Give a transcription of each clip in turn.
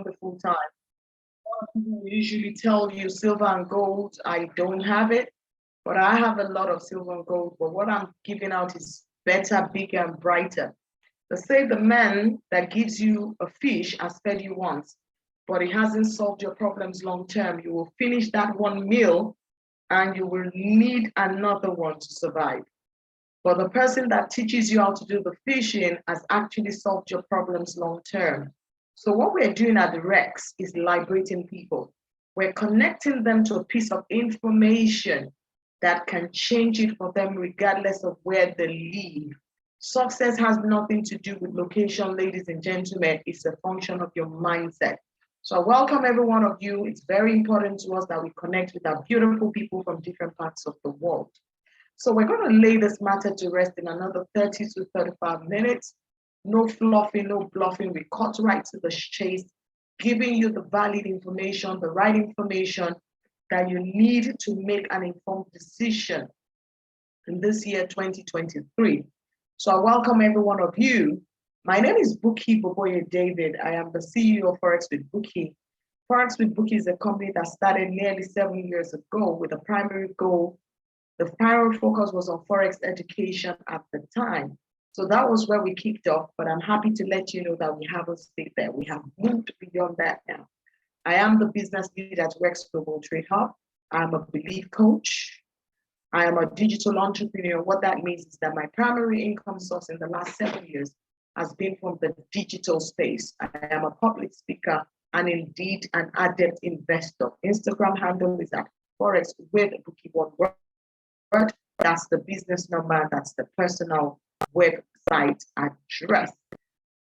the full time. People usually tell you silver and gold. I don't have it, but I have a lot of silver and gold. But what I'm giving out is better, bigger, and brighter. They say the man that gives you a fish has fed you once, but it hasn't solved your problems long term. You will finish that one meal and you will need another one to survive. But the person that teaches you how to do the fishing has actually solved your problems long term. So what we're doing at the Rex is liberating people. We're connecting them to a piece of information that can change it for them regardless of where they live. Success has nothing to do with location, ladies and gentlemen. It's a function of your mindset. So I welcome every one of you. It's very important to us that we connect with our beautiful people from different parts of the world. So we're going to lay this matter to rest in another 30 to 35 minutes. No fluffing, no bluffing. We cut right to the chase, giving you the valid information, the right information that you need to make an informed decision in this year, 2023. So I welcome every one of you. My name is Buki Boboye David. I am the CEO of Forex with Buki. Forex with Buki is a company that started nearly 7 years ago with a primary goal. The primary focus was on Forex education at the time. So that was where we kicked off, but I'm happy to let you know that we haven't stayed there. We have moved beyond that now. I am the business lead at Rex Global Trade Hub. I'm a belief coach. I am a digital entrepreneur. What that means is that my primary income source in the last 7 years has been from the digital space. I am a public speaker and indeed an adept investor. Instagram handle is at Forex with Buki one word. That's the business number, that's the personal website address.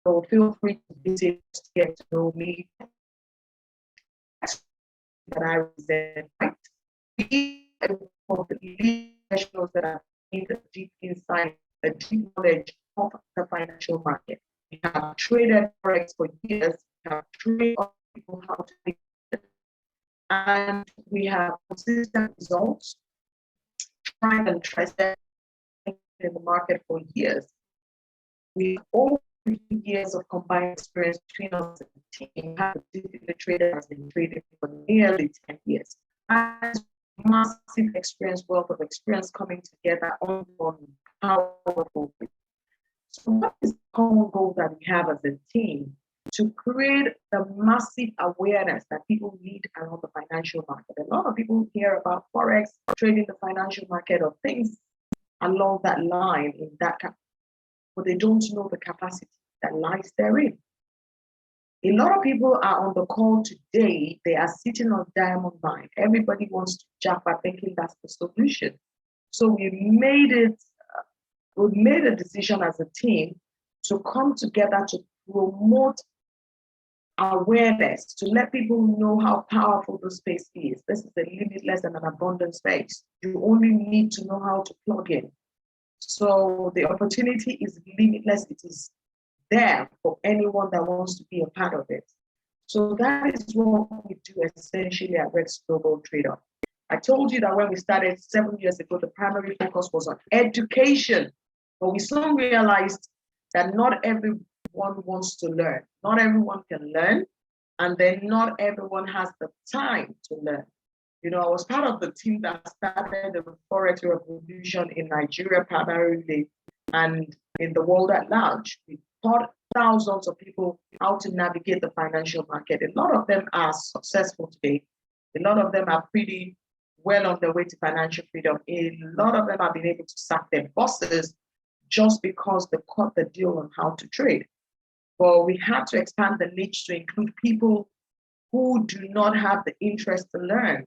So feel free to visit to get to know me. That I represent. For the professionals that are in the deep insight, a deep knowledge of the financial market. We have traded Forex for years, we have trained people how to do it, and we have consistent results. Tried and tested in the market for years. We have over 50 years of combined experience between us and the team. The trader has been trading for nearly 10 years. And massive experience, wealth of experience coming together on powerful. So what is the common goal that we have as a team? To create the massive awareness that people need around the financial market. A lot of people hear about Forex, trading the financial market, or things along that line, but they don't know the capacity that lies therein. A lot of people are on the call today, they are sitting on diamond mine. Everybody wants to jackpot thinking that's the solution. So we made a decision as a team to come together to promote awareness, to let people know how powerful the space is. This is a limitless and an abundant space. You only need to know how to plug in. So the opportunity is limitless. It is there for anyone that wants to be a part of it. So that is what we do essentially at Rex Global Trade Hub. I told you that when we started 7 years ago, the primary focus was on education, but we soon realized that not everyone wants to learn. Not everyone can learn, and then not everyone has the time to learn. You know, I was part of the team that started the Forex revolution in Nigeria primarily, and in the world at large. We taught thousands of people how to navigate the financial market. A lot of them are successful today. A lot of them are pretty well on their way to financial freedom. A lot of them have been able to sack their bosses just because they cut the deal on how to trade. But we had to expand the niche to include people who do not have the interest to learn.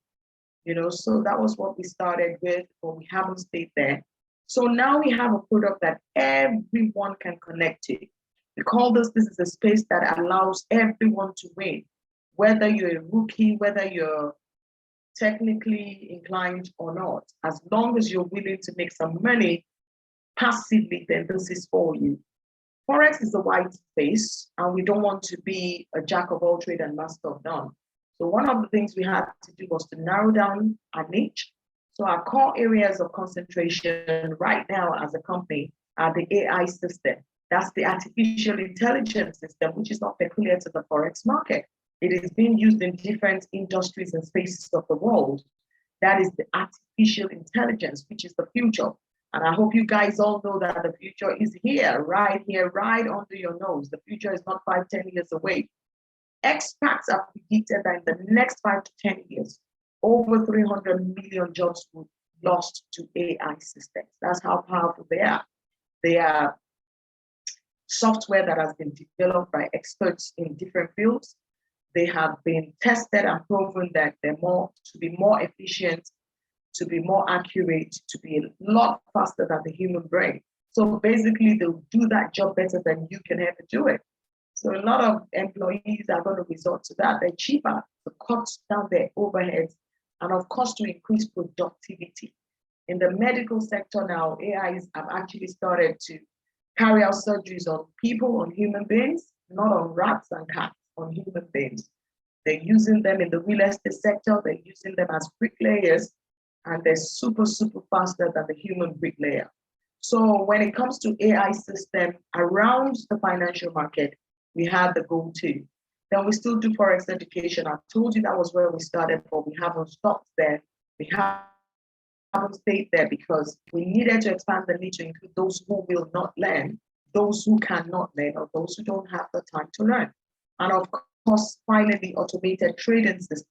You know, so that was what we started with, but we haven't stayed there. So now we have a product that everyone can connect to. We call this is a space that allows everyone to win, whether you're a rookie, whether you're technically inclined or not. As long as you're willing to make some money passively, then this is for you. Forex is a wide space, and we don't want to be a jack of all trades and master of none. So one of the things we had to do was to narrow down our niche. So our core areas of concentration right now as a company are the AI system. That's the artificial intelligence system, which is not peculiar to the Forex market. It is being used in different industries and spaces of the world. That is the artificial intelligence, which is the future. And I hope you guys all know that the future is here, right under your nose. The future is not 5, 10 years away. Experts have predicted that in the next 5 to 10 years, over 300 million jobs will be lost to AI systems. That's how powerful they are. They are software that has been developed by experts in different fields. They have been tested and proven that they're more to be more efficient, to be more accurate, to be a lot faster than the human brain. So basically, they'll do that job better than you can ever do it. So a lot of employees are going to resort to that. They're cheaper to cut down their overheads and, of course, to increase productivity. In the medical sector now, AIs have actually started to carry out surgeries on people, on human beings, not on rats and cats, on human beings. They're using them in the real estate sector, they're using them as bricklayers, and they're super, super faster than the human bricklayer. So when it comes to AI system around the financial market, we have the go-to. Then we still do Forex education. I told you that was where we started, but we haven't stopped there. We haven't stayed there because we needed to expand the niche to include those who will not learn, those who cannot learn, or those who don't have the time to learn. And of course, finally, automated trading system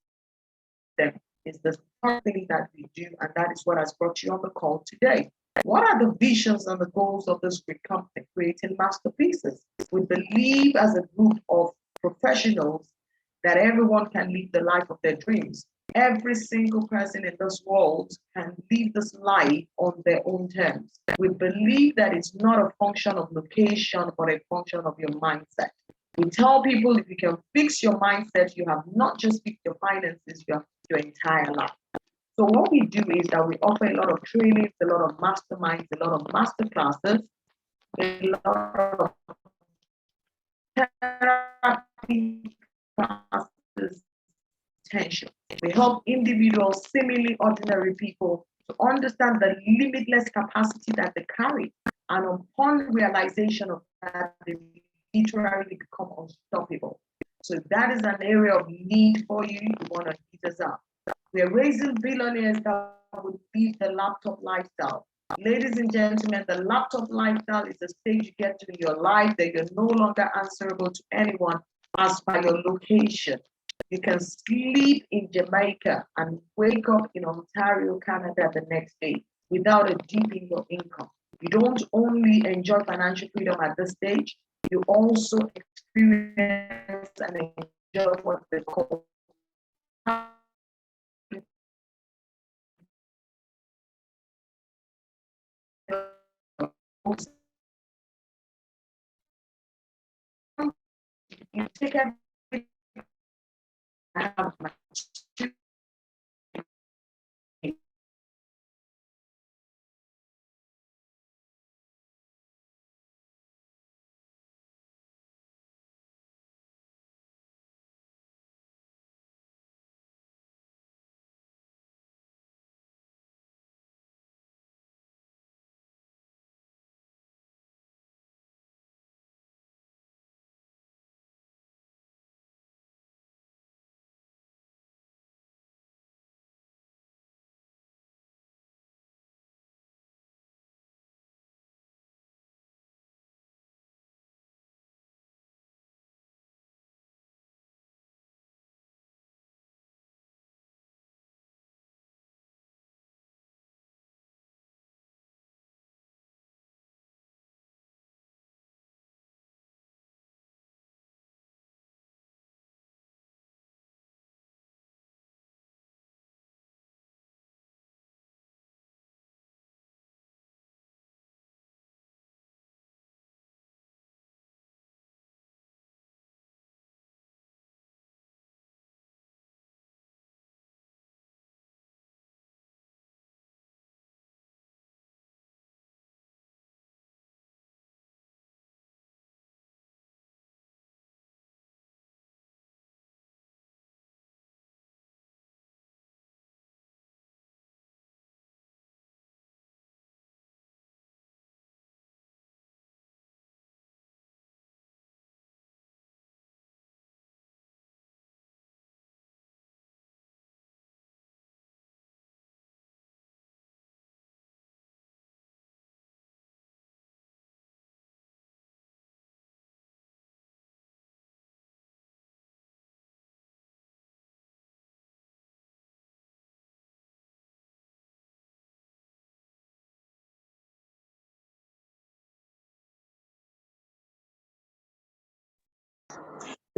is the third thing that we do, and that is what has brought you on the call today. What are the visions and the goals of this great company, creating masterpieces? We believe as a group of professionals that everyone can live the life of their dreams. Every single person in this world can live this life on their own terms. We believe that it's not a function of location, but a function of your mindset. We tell people if you can fix your mindset, you have not just fixed your finances, you have your entire life. So what we do is that we offer a lot of trainings, a lot of masterminds, a lot of master classes, a lot of therapy classes, potential. We help individuals, seemingly ordinary people, to understand the limitless capacity that they carry. And upon realization of that, they literally become unstoppable. So if that is an area of need for you, you want to hit us up. We are raising billionaires that will live the laptop lifestyle. Ladies and gentlemen, the laptop lifestyle is the stage you get to in your life that you're no longer answerable to anyone as by your location. You can sleep in Jamaica and wake up in Ontario, Canada the next day without a dip in your income. You don't only enjoy financial freedom at this stage, you also experience and enjoy what they call you take everything I have my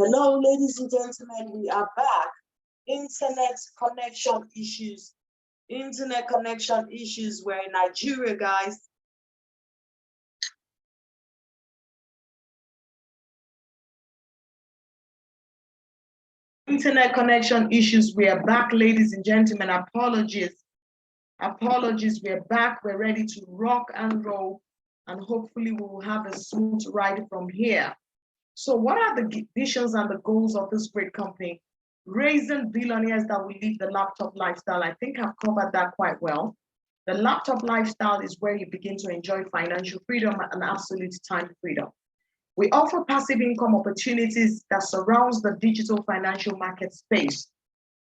Hello, ladies and gentlemen, we are back. Internet connection issues. Internet connection issues. We're in Nigeria, guys. Internet connection issues. We are back, ladies and gentlemen. Apologies. Apologies. We're back. We're ready to rock and roll. And hopefully we will have a smooth ride from here. So what are the visions and the goals of this great company? Raising billionaires that will live the laptop lifestyle. I think I've covered that quite well. The laptop lifestyle is where you begin to enjoy financial freedom and absolute time freedom. We offer passive income opportunities that surrounds the digital financial market space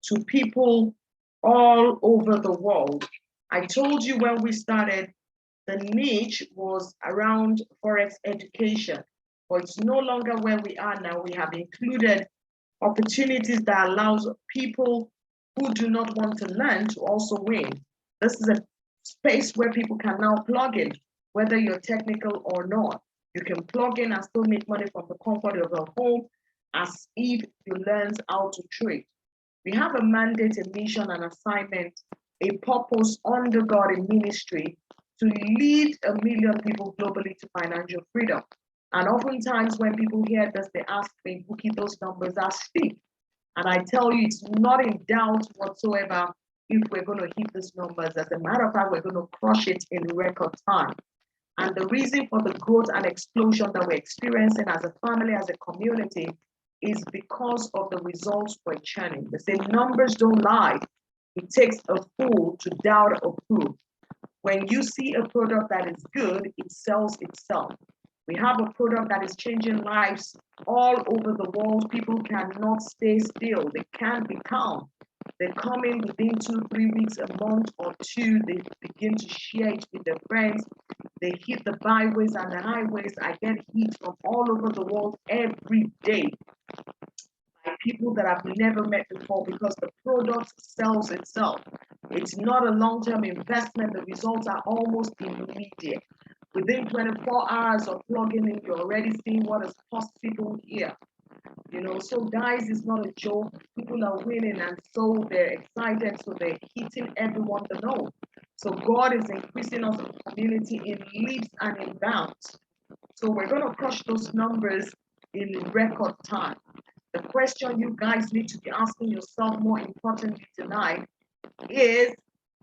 to people all over the world. I told you when we started, the niche was around Forex education, but it's no longer where we are now. We have included opportunities that allows people who do not want to learn to also win. This is a space where people can now plug in, whether you're technical or not. You can plug in and still make money from the comfort of your home as if you learned how to trade. We have a mandate, a mission, an assignment, a purpose under God in ministry to lead 1 million people globally to financial freedom. And oftentimes when people hear this, they ask me, Buki, those numbers are steep. And I tell you, it's not in doubt whatsoever if we're going to hit these numbers. As a matter of fact, we're going to crush it in record time. And the reason for the growth and explosion that we're experiencing as a family, as a community, is because of the results we're churning. They say numbers don't lie. It takes a fool to doubt a fool. When you see a product that is good, it sells itself. We have a product that is changing lives all over the world. People cannot stay still. They can't be calm. They come in within 2-3 weeks, a month or two. They begin to share it with their friends. They hit the byways and the highways. I get hits from all over the world every day by people that I've never met before because the product sells itself. It's not a long-term investment. The results are almost immediate. Within 24 hours of plugging in, you're already seeing what is possible here. So guys, it's not a joke. People are winning and so they're excited, so they're hitting everyone to know. So God is increasing us in community in leaps and in bounds. So we're going to crush those numbers in record time. The question you guys need to be asking yourself more importantly tonight is,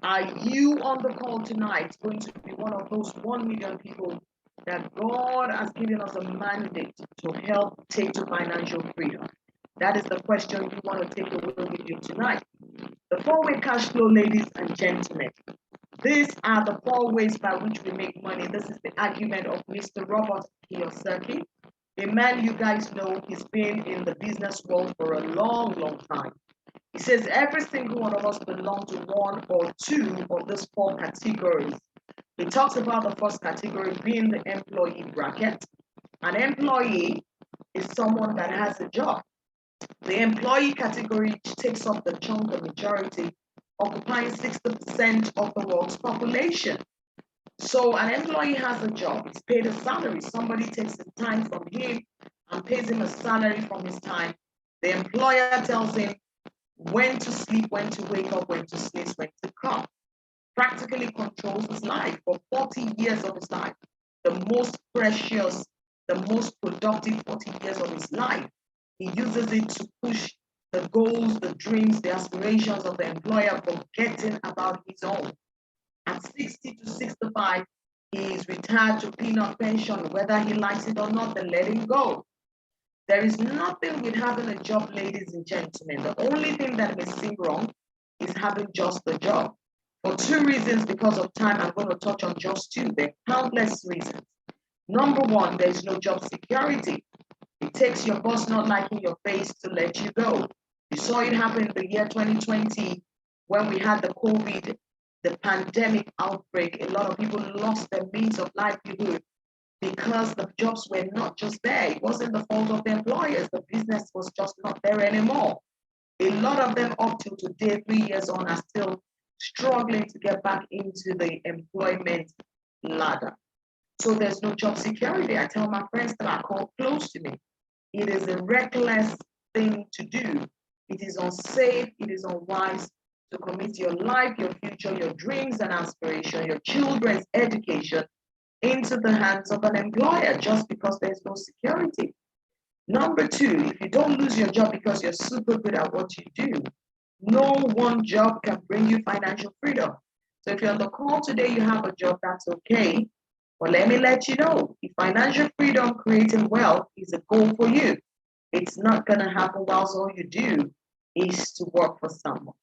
are you on the call tonight going to be one of those 1 million people that God has given us a mandate to help take to financial freedom? That is the question you want to take away with you tonight. The 4-way cash flow, ladies and gentlemen. These are the 4 ways by which we make money. This is the argument of Mr. Robert Kiyosaki, a man you guys know. He's been in the business world for a long, long time. He says every single one of us belong to one or two of these 4 categories. He talks about the first category being the employee bracket. An employee is someone that has a job. The employee category takes up the chunk, the majority, occupying 60% of the world's population. So an employee has a job, he's paid a salary. Somebody takes the time from him and pays him a salary from his time. The employer tells him when to sleep, when to wake up, when to sneeze, when to come. Practically controls his life for 40 years of his life. The most precious, the most productive 40 years of his life. He uses it to push the goals, the dreams, the aspirations of the employer, forgetting about his own. At 60 to 65, he is retired to peanut pension. Whether he likes it or not, then let him go. There is nothing with having a job, ladies and gentlemen. The only thing that may seem wrong is having just a job. For 2 reasons, because of time, I'm going to touch on just 2. There are countless reasons. Number 1, there is no job security. It takes your boss not liking your face to let you go. You saw it happen in the year 2020 when we had the COVID, the pandemic outbreak. A lot of people lost their means of livelihood because the jobs were not just there. It wasn't the fault of the employers. The business was just not there anymore. A lot of them up till today, 3 years on, are still struggling to get back into the employment ladder. So there's no job security. I tell my friends that are called close to me. It is a reckless thing to do. It is unsafe, it is unwise to commit your life, your future, your dreams and aspirations, your children's education into the hands of an employer just because there's no security. Number two, if you don't lose your job because you're super good at what you do, no one job can bring you financial freedom. So if you're on the call today, you have a job, that's okay. But let me let you know, if financial freedom, creating wealth is a goal for you, it's not going to happen whilst all you do is to work for someone.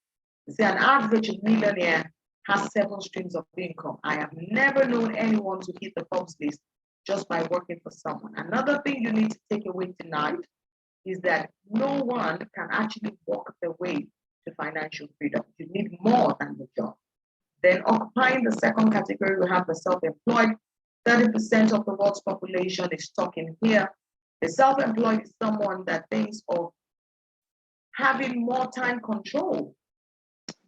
You see, an average millionaire has 7 streams of income. I have never known anyone to hit the Forbes list just by working for someone. Another thing you need to take away tonight is that no one can actually walk their way to financial freedom. You need more than the job. Then occupying the second category, we have the self-employed. 30% of the world's population is stuck in here. The self-employed is someone that thinks of having more time control,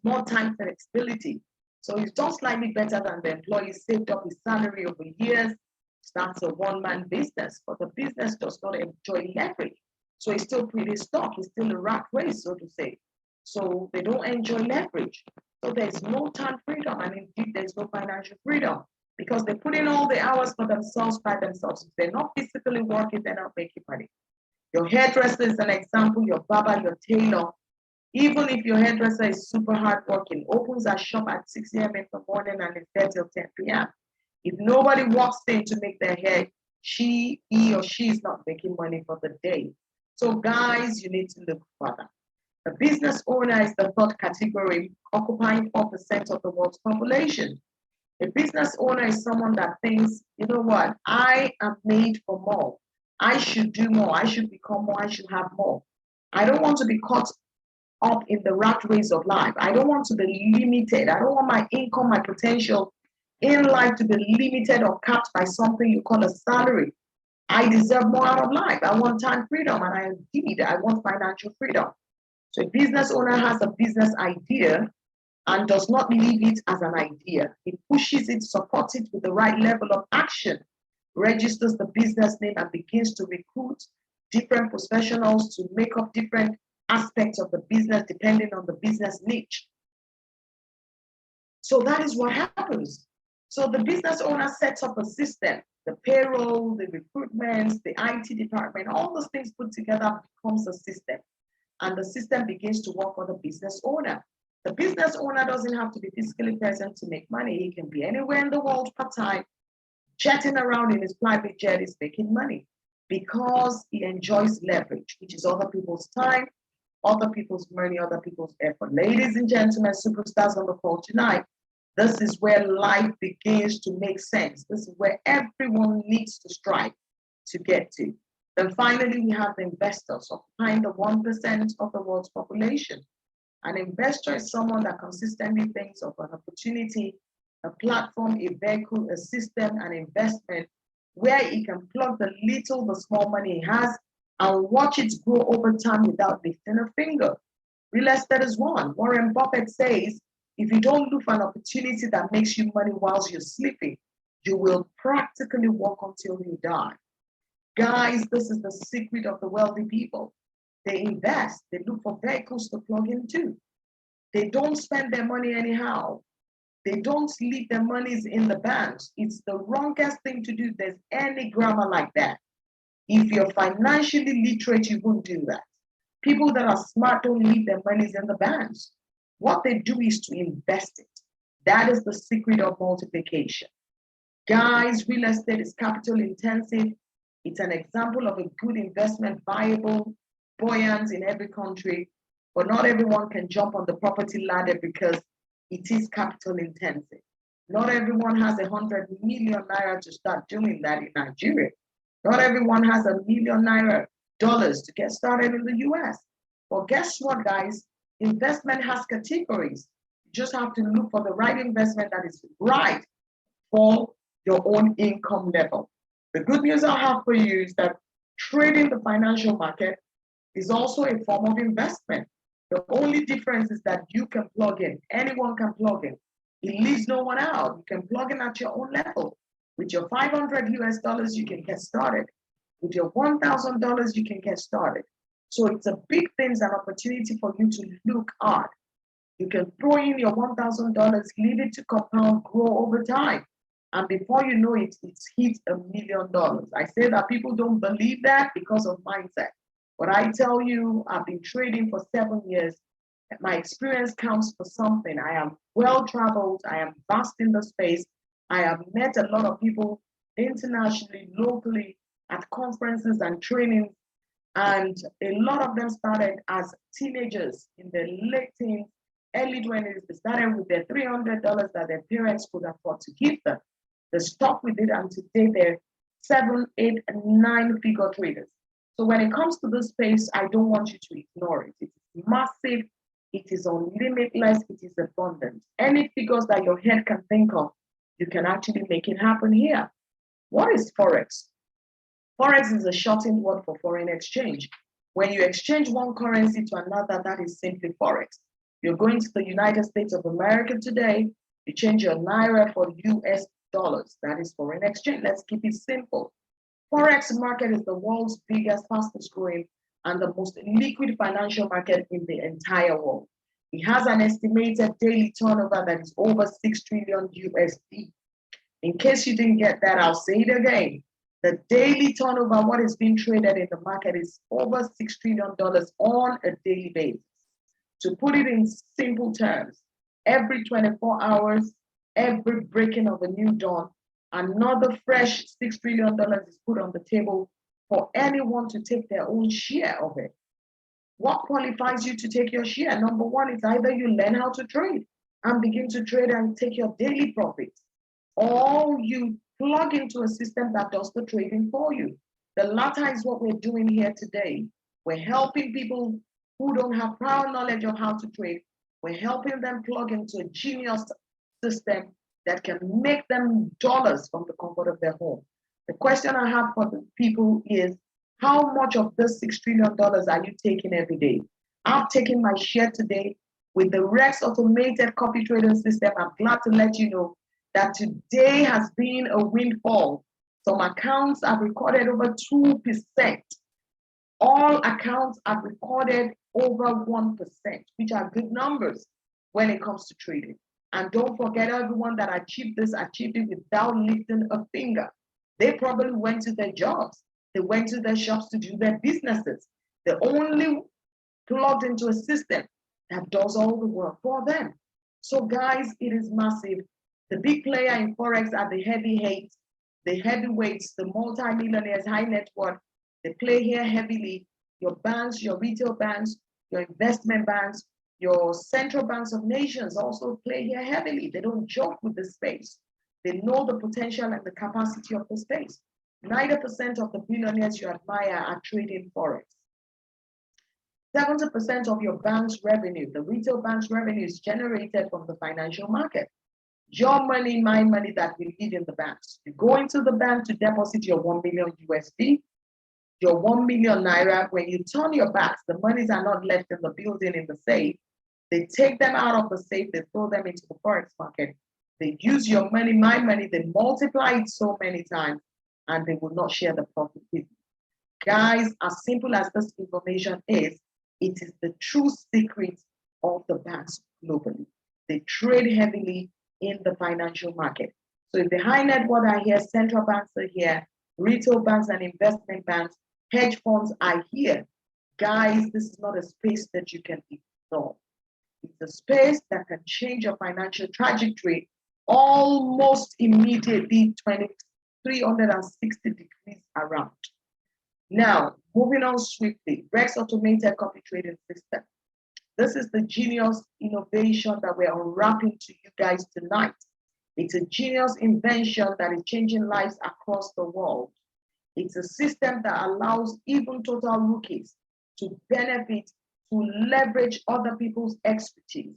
more time flexibility. So he's done slightly better than the employee, saved up his salary over years, starts a one-man business, but the business does not enjoy leverage. So he's still pretty stuck. He's still a rat race, so to say. So they don't enjoy leverage. So there's no time freedom, and indeed there's no financial freedom because they put in all the hours for themselves by themselves. If they're not physically working, they're not making money. Your hairdresser is an example, your barber, your tailor. Even if your hairdresser is super hardworking, opens a shop at 6 a.m. in the morning and is there till 10 p.m. If nobody walks in to make their hair, he or she is not making money for the day. So guys, you need to look further. The business owner is the third category, occupying 4% of the world's population. A business owner is someone that thinks, you know what, I am made for more. I should do more. I should become more. I should have more. I don't want to be caught up in the rat race of life. I don't want to be limited. I don't want my income, my potential in life to be limited or capped by something you call a salary. I deserve more out of life. I want time freedom, and I want financial freedom. So a business owner has a business idea and does not leave it as an idea. He pushes it, supports it with the right level of action, registers the business name, and begins to recruit different professionals to make up different aspects of the business depending on the business niche. So that is what happens. So the business owner sets up a system, the payroll, the recruitment, the IT department, all those things put together becomes a system. And the system begins to work for the business owner. The business owner doesn't have to be physically present to make money. He can be anywhere in the world part-time, jetting around in his private jet is making money because he enjoys leverage, which is other people's time, other people's money, other people's effort. Ladies and gentlemen, superstars on the call tonight, this is where life begins to make sense. This is where everyone needs to strive to get to. Then finally, we have the investors, occupying the 1% of the world's population. An investor is someone that consistently thinks of an opportunity, a platform, a vehicle, a system, an investment where he can plug the small money he has and watch it grow over time without lifting a finger. Real estate is one. Warren Buffett says, if you don't look for an opportunity that makes you money whilst you're sleeping, you will practically work until you die. Guys, this is the secret of the wealthy people. They invest, they look for vehicles to plug into. They don't spend their money anyhow. They don't leave their monies in the banks. It's the wrongest thing to do. There's any grammar like that. If you're financially literate, you won't do that. People that are smart don't leave their monies in the banks. What they do is to invest it. That is the secret of multiplication. Guys, real estate is capital intensive. It's an example of a good investment, viable, buoyant in every country, but not everyone can jump on the property ladder because it is capital intensive. Not everyone has 100 million naira to start doing that in Nigeria. Not everyone has $1 million to get started in the US. But guess what, guys? Investment has categories. You just have to look for the right investment that is right for your own income level. The good news I have for you is that trading the financial market is also a form of investment. The only difference is that you can plug in. Anyone can plug in. It leaves no one out. You can plug in at your own level. With your 500 US dollars, you can get started. With your $1,000, you can get started. So it's a big thing, an opportunity for you to look at. You can throw in your $1,000, leave it to compound, grow over time. And before you know it, it's hit $1 million. I say that people don't believe that because of mindset. But I tell you, I've been trading for 7 years. My experience counts for something. I am well traveled. I am vast in the space. I have met a lot of people internationally, locally, at conferences and trainings. And a lot of them started as teenagers in their late teens, early 20s. They started with their $300 that their parents could afford to give them. They stuck with it, and today they're 7, 8, and 9-figure traders. So when it comes to this space, I don't want you to ignore it. It's massive, it is unlimitless, it is abundant. Any figures that your head can think of, you can actually make it happen here. What is Forex? Forex is a shortened word for foreign exchange. When you exchange one currency to another, that is simply Forex. You're going to the United States of America today, you change your Naira for US dollars. That is foreign exchange. Let's keep it simple. Forex market is the world's biggest, fastest growing, and the most liquid financial market in the entire world. It has an estimated daily turnover that is over 6 trillion USD. In case you didn't get that, I'll say it again. The daily turnover, what is being traded in the market, is over $6 trillion on a daily basis. To put it in simple terms, every 24 hours, every breaking of a new dawn, another fresh $6 trillion is put on the table for anyone to take their own share of it. What qualifies you to take your share? Number one is either you learn how to trade and begin to trade and take your daily profits, or you plug into a system that does the trading for you. The latter is what we're doing here today. We're helping people who don't have prior knowledge of how to trade. We're helping them plug into a genius system that can make them dollars from the comfort of their home. The question I have for the people is, how much of this $6 trillion are you taking every day? I've taken my share today with the Rex automated copy trading system. I'm glad to let you know that today has been a windfall. Some accounts have recorded over 2%. All accounts have recorded over 1%, which are good numbers when it comes to trading. And don't forget, everyone that achieved it without lifting a finger. They probably went to their jobs. They went to their shops to do their businesses. They only plugged into a system that does all the work for them. So guys, it is massive. The big player in Forex are the heavyweights, the multi-millionaires, high net worth. They play here heavily. Your banks, your retail banks, your investment banks, your central banks of nations also play here heavily. They don't joke with the space. They know the potential and the capacity of the space. 90% of the billionaires you admire are trading Forex. 70% of your bank's revenue, the retail bank's revenue, is generated from the financial market. Your money, my money that we leave in the banks. You go into the bank to deposit your 1 million USD, your 1 million Naira. When you turn your backs, the monies are not left in the building in the safe. They take them out of the safe, they throw them into the Forex market. They use your money, my money, they multiply it so many times, and they will not share the profit with you. Guys, as simple as this information is, it is the true secret of the banks globally. They trade heavily in the financial market. So if the high net worth are here, central banks are here, retail banks and investment banks, hedge funds are here. Guys, this is not a space that you can ignore. It's a space that can change your financial trajectory almost immediately, 360 degrees around. Now, moving on swiftly, Rex Automated Copy Trading System. This is the genius innovation that we're unwrapping to you guys tonight. It's a genius invention that is changing lives across the world. It's a system that allows even total rookies to benefit, to leverage other people's expertise.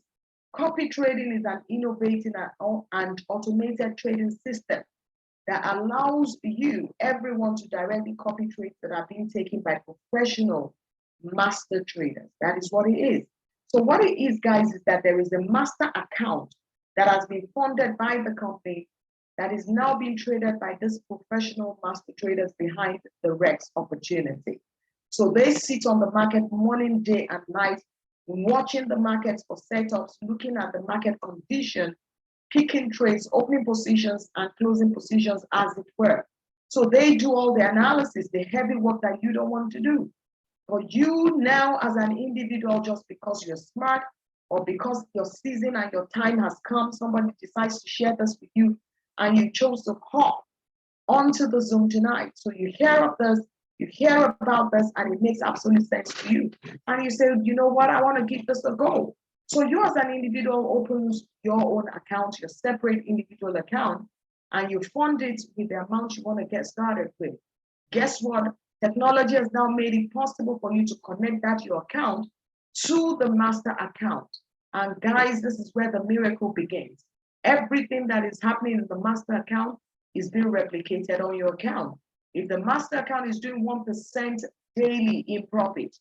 Copy trading is an innovative and automated trading system that allows you, everyone, to directly copy trades that are being taken by professional master traders. That is what it is. So what it is, guys, is that there is a master account that has been funded by the company that is now being traded by these professional master traders behind the Rex opportunity. So they sit on the market morning, day, and night, watching the markets for setups, looking at the market condition, picking trades, opening positions, and closing positions as it were. So they do all the analysis, the heavy work that you don't want to do. But you now, as an individual, just because you're smart or because your season and your time has come, somebody decides to share this with you, and you chose to hop onto the Zoom tonight. So you hear of this, you hear about this, and it makes absolute sense to you. And you say, you know what, I want to give this a go. So you as an individual opens your own account, your separate individual account, and you fund it with the amount you want to get started with. Guess what? Technology has now made it possible for you to connect that your account to the master account. And guys, this is where the miracle begins. Everything that is happening in the master account is being replicated on your account. If the master account is doing 1% daily in profit,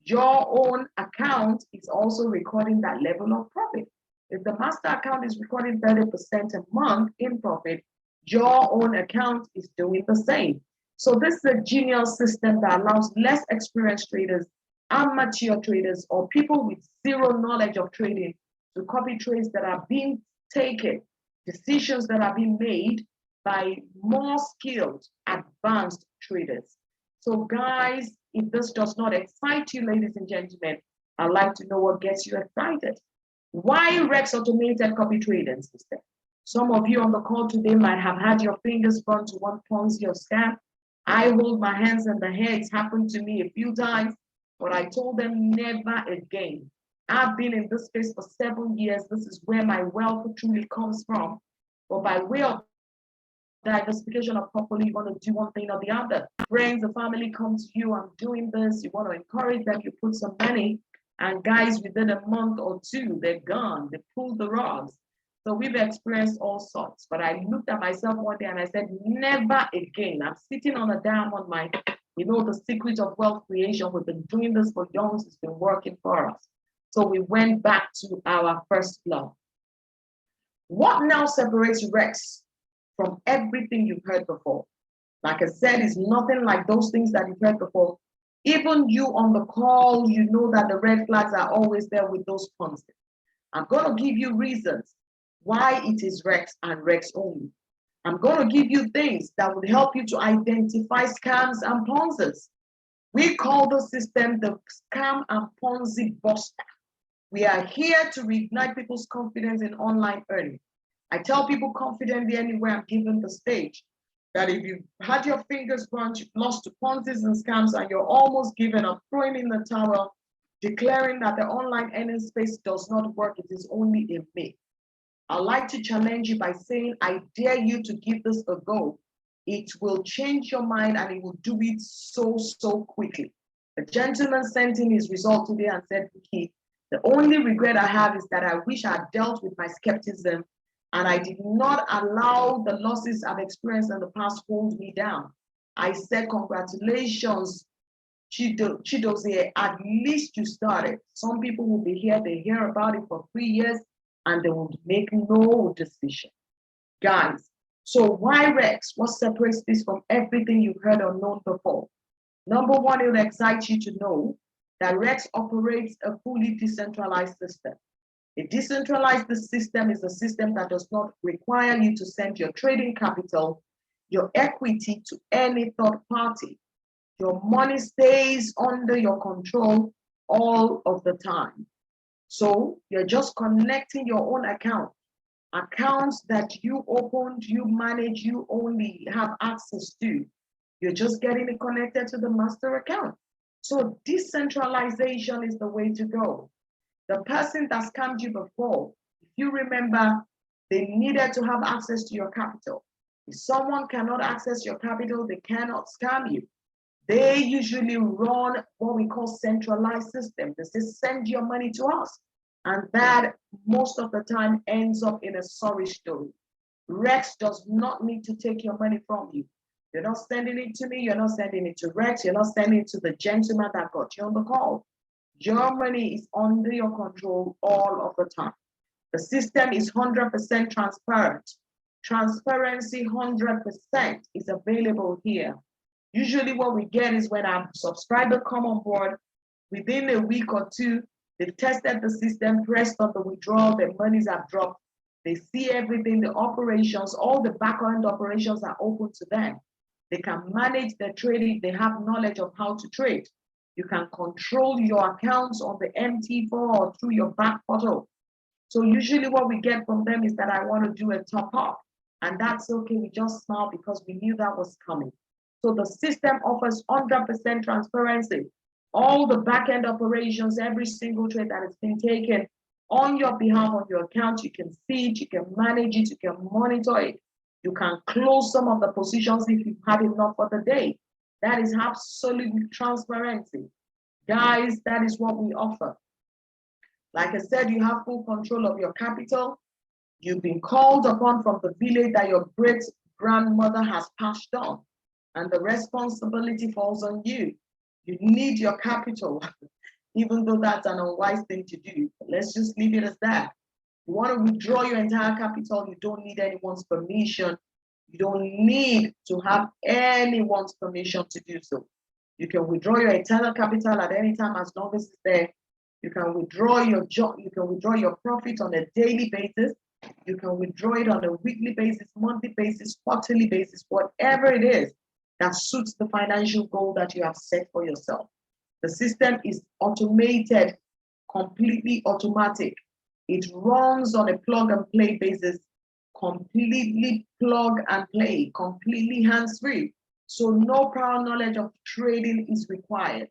your own account is also recording that level of profit. If the master account is recording 30% a month in profit, your own account is doing the same. So this is a genius system that allows less experienced traders, amateur traders, or people with zero knowledge of trading to copy trades that are being taken, decisions that are being made by more skilled, advanced traders. So guys, if this does not excite you, ladies and gentlemen, I'd like to know what gets you excited. Why Rex Automated Copy Trading System? Some of you on the call today might have had your fingers burned to one Ponzi or scam. I hold my hands in the air. It's happened to me a few times, but I told them never again. I've been in this space for 7 years. This is where my wealth truly comes from. But by way of diversification of portfolio, you want to do one thing or the other. Friends, the family comes to you, I'm doing this. You want to encourage them, you put some money. And guys, within a month or two, they're gone. They pulled the rods. So we've experienced all sorts. But I looked at myself one day and I said, never again. I'm sitting on a diamond mine. You know, the secret of wealth creation. We've been doing this for years. It's been working for us. So we went back to our first love. What now separates Rex from everything you've heard before? Like I said, it's nothing like those things that you've heard before. Even you on the call, you know that the red flags are always there with those Ponzi. I'm going to give you reasons why it is Rex and Rex only. I'm going to give you things that would help you to identify scams and Ponzis. We call the system the Scam and Ponzi Buster. We are here to reignite people's confidence in online earning. I tell people confidently anywhere I'm given the stage that if you've had your fingers burnt, you've lost to Ponzi's and scams, and you're almost given up, throwing in the towel, declaring that the online earning space does not work, it is only a myth. I'd like to challenge you by saying, I dare you to give this a go. It will change your mind and it will do it so quickly. A gentleman sent in his result today and said, Vicky, the only regret I have is that I wish I had dealt with my skepticism and I did not allow the losses I've experienced in the past hold me down. I said, congratulations, Chidozie, at least you started. Some people will be here, they hear about it for 3 years, and they will make no decision. Guys, so why Rex? What separates this from everything you've heard or known before? Number one, it will excite you to know that Rex operates a fully decentralized system. A decentralized system is a system that does not require you to send your trading capital, your equity to any third party. Your money stays under your control all of the time. So you're just connecting your own account. Accounts that you opened, you manage, you only have access to. You're just getting it connected to the master account. So decentralization is the way to go. The person that scammed you before, if you remember, they needed to have access to your capital. If someone cannot access your capital, they cannot scam you. They usually run what we call centralized system. They say, send your money to us. And that most of the time ends up in a sorry story. Rex does not need to take your money from you. You're not sending it to me. You're not sending it to Rex. You're not sending it to the gentleman that got you on the call. Your money is under your control all of the time. The system is 100% transparent. Transparency 100% is available here. Usually what we get is when our subscriber come on board, within a week or two, they've tested the system, pressed on the withdrawal, their monies have dropped. They see everything, the operations, all the back-end operations are open to them. They can manage their trading, they have knowledge of how to trade. You can control your accounts on the MT4 or through your back portal. So usually what we get from them is that I want to do a top up, and that's okay. We just smile because we knew that was coming. So the system offers 100% transparency. All the back-end operations, every single trade that has been taken on your behalf on your account, you can see it, you can manage it, you can monitor it. You can close some of the positions if you've had enough for the day. That is absolute transparency. Guys, that is what we offer. Like I said, you have full control of your capital. You've been called upon from the village that your great grandmother has passed on, and the responsibility falls on you. You need your capital, even though that's an unwise thing to do. Let's just leave it as that. You want to withdraw your entire capital, you don't need anyone's permission. You don't need to have anyone's permission to do so. You can withdraw your entire capital at any time as long as it's there. You can withdraw your profit on a daily basis. You can withdraw it on a weekly basis, monthly basis, quarterly basis, whatever it is that suits the financial goal that you have set for yourself. The system is automated, completely automatic. It runs on a plug and play basis, completely plug and play, completely hands-free. So no prior knowledge of trading is required.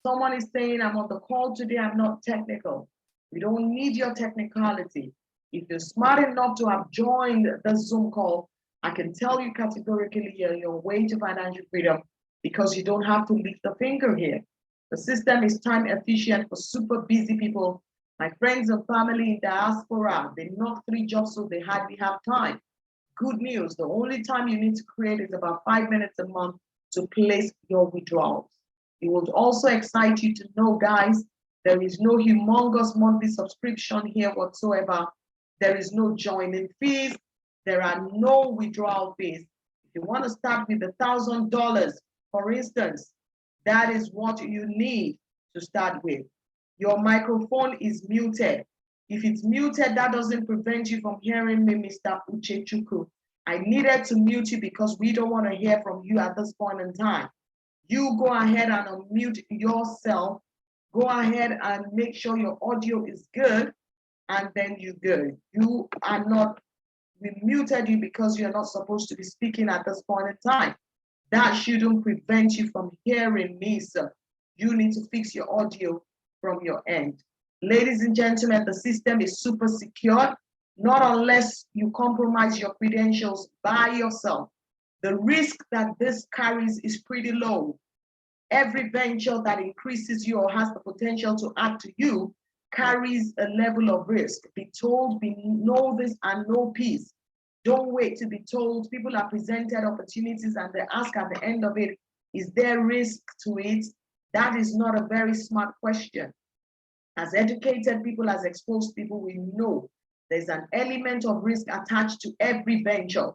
Someone is saying, I'm on the call today, I'm not technical. We don't need your technicality. If you're smart enough to have joined the Zoom call, I can tell you categorically you're on your way to financial freedom because you don't have to lift a finger here. The system is time efficient for super busy people. My friends and family in diaspora, they knock 3 jobs so they hardly have time. Good news, the only time you need to create is about 5 minutes a month to place your withdrawals. It will also excite you to know, guys, there is no humongous monthly subscription here whatsoever. There is no joining fees. There are no withdrawal fees. If you want to start with $1,000, for instance, that is what you need to start with. Your microphone is muted. If it's muted, that doesn't prevent you from hearing me, Mr. Uchechukwu. I needed to mute you because we don't want to hear from you at this point in time. You go ahead and unmute yourself. Go ahead and make sure your audio is good, and then you're good. You are not, we muted you because you're not supposed to be speaking at this point in time. That shouldn't prevent you from hearing me, sir. You need to fix your audio from your end. Ladies and gentlemen, the system is super secure, not unless you compromise your credentials by yourself. The risk that this carries is pretty low. Every venture that increases you or has the potential to add to you carries a level of risk. Be told, know this, and know peace. Don't wait to be told. People are presented opportunities and they ask at the end of it, is there risk to it? That is not a very smart question. As educated people, as exposed people, we know there's an element of risk attached to every venture.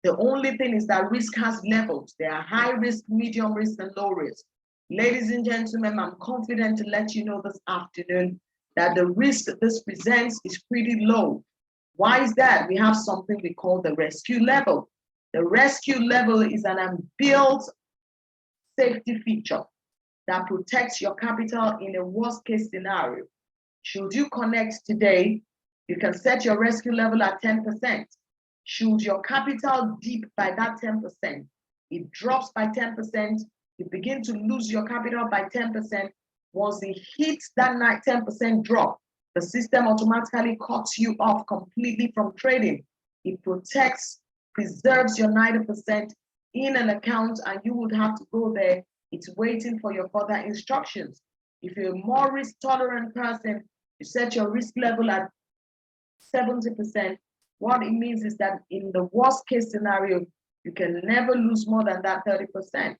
The only thing is that risk has levels. There are high risk, medium risk, and low risk. Ladies and gentlemen, I'm confident to let you know this afternoon that the risk this presents is pretty low. Why is that? We have something we call the rescue level. The rescue level is an inbuilt safety feature that protects your capital in a worst case scenario. Should you connect today, you can set your rescue level at 10%. Should your capital dip by that 10%, it drops by 10%, you begin to lose your capital by 10%. Once it hits that 10% drop, the system automatically cuts you off completely from trading. It protects, preserves your 90% in an account, and you would have to go there. It's waiting for your further instructions. If you're a more risk tolerant person, you set your risk level at 70%. What it means is that in the worst case scenario, you can never lose more than that 30%.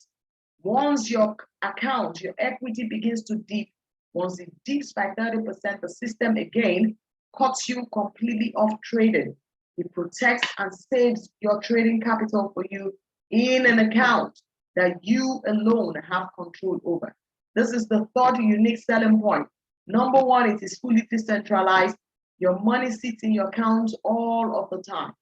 Once your account, your equity begins to dip, once it dips by 30%, the system again cuts you completely off trading. It protects and saves your trading capital for you in an account that you alone have control over. This is the third unique selling point. Number one, it is fully decentralized. Your money sits in your account all of the time.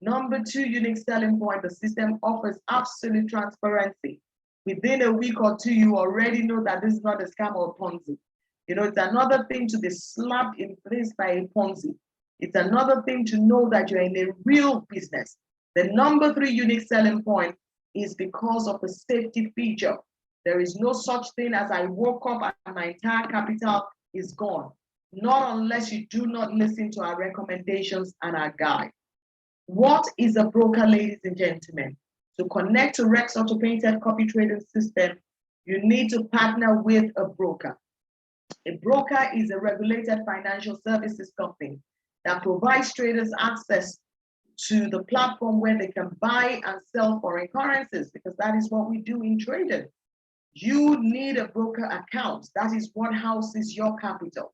Number two unique selling point, the system offers absolute transparency. Within a week or two, you already know that this is not a scam or a Ponzi. You know, it's another thing to be slapped in place by a Ponzi. It's another thing to know that you're in a real business. The number three unique selling point is because of the safety feature. There is no such thing as I woke up and my entire capital is gone. Not unless you do not listen to our recommendations and our guide. What is a broker, ladies and gentlemen? To connect to Rex Auto Painted Copy Trading System, you need to partner with a broker. A broker is a regulated financial services company that provides traders access to the platform where they can buy and sell foreign currencies, because that is what we do in trading. You need a broker account. That is what houses your capital.